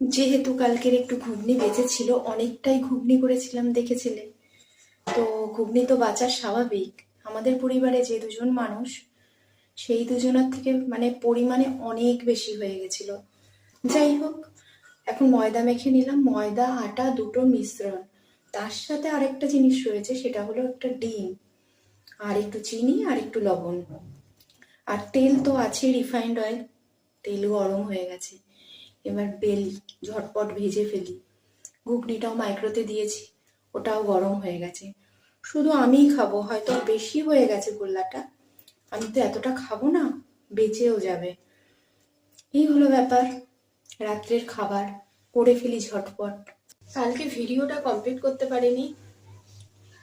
যেহেতু কালকের একটু ঘুগনি বেঁচেছিল, অনেকটাই ঘুগনি করেছিলাম দেখেছিলে। তো ঘুগনি তো বাঁচার স্বাভাবিক। আমাদের পরিবারে যে দুজন মানুষ, সেই দুজনের থেকে মানে পরিমাণে অনেক বেশি হয়ে গেছিল। যাই হোক, এখন ময়দা মেখে নিলাম, ময়দা আটা দুটোর মিশ্রণ। তার সাথে আরেকটা জিনিস রয়েছে, সেটা হলো একটা ডিম, আর একটু চিনি, আর একটু লবণ, আর তেল তো আছে, রিফাইন্ড অয়েল। তেল গরম হয়ে গেছে, এবার বেলি, ঝটপট ভেজে ফেলি। ঘুগনিটাও মাইক্রোতে দিয়েছি, ওটাও গরম হয়ে গেছে। শুধু আমিই খাবো, হয়তো বেশি হয়ে গেছে গোল্লাটা। আমি তো এতটা খাবো না, বেঁচেও যাবে। এই হলো ব্যাপার। রাত্রের খাবার করে ফেলি ঝটপট। কালকে ভিডিওটা কমপ্লিট করতে পারিনি।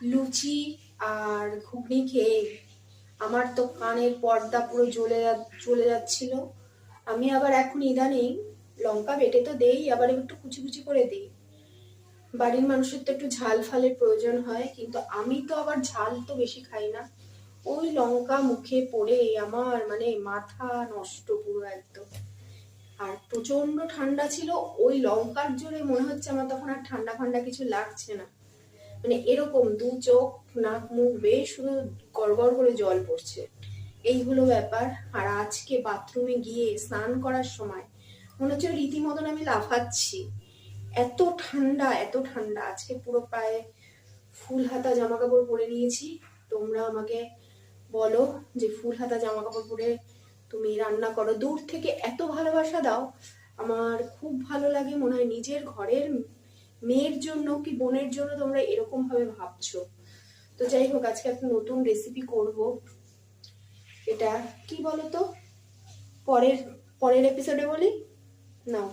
লুচি আর ঘুগনি খেয়ে আমার তো কানের পর্দা পুরো জ্বলে যাচ্ছিল। আমি আবার এখন ইদানিং লঙ্কা বেটে তো দেই, আবার একটু কুচি কুচি করে দিই। বাড়ির মানুষের তো একটু ঝাল ফালের প্রয়োজন হয়, কিন্তু আমি তো আবার ঝাল তো বেশি খাই না। ওই লঙ্কা মুখে পড়ে আমার মানে মাথা নষ্ট পুরো একদম। আর প্রচন্ড ঠান্ডা ছিল, ওই লঙ্কার জোরে মনে হচ্ছে আমার তখন আর ঠান্ডা ঠান্ডা কিছু লাগছে না। মানে এরকম দু চোখ নাক মুখ বেশ শুধু গড়গড় করে জল পড়ছে। এই হলো ব্যাপার। আর আজকে বাথরুমে গিয়ে স্নান করার সময় মনে হচ্ছে রীতিমতন আমি লাফাচ্ছি। এত ঠান্ডা, এত ঠান্ডা। আজকে পুরো প্রায় ফুল হাতা জামা কাপড় পরে নিয়েছি। তোমরা আমাকে বলো যে ফুল হাতা জামা কাপড় পরে তুমি রান্না করো, দূর থেকে এত ভালোবাসা দাও, আমার খুব ভালো লাগে। মনে হয় নিজের ঘরের মেয়ের জন্য কি বোনের জন্য তোমরা এরকম ভাবে ভাবছো। তো যাই হোক, আজকে একটা নতুন রেসিপি করব। এটা কি বলতো, পরের পরের এপিসোডে বলি। নাও।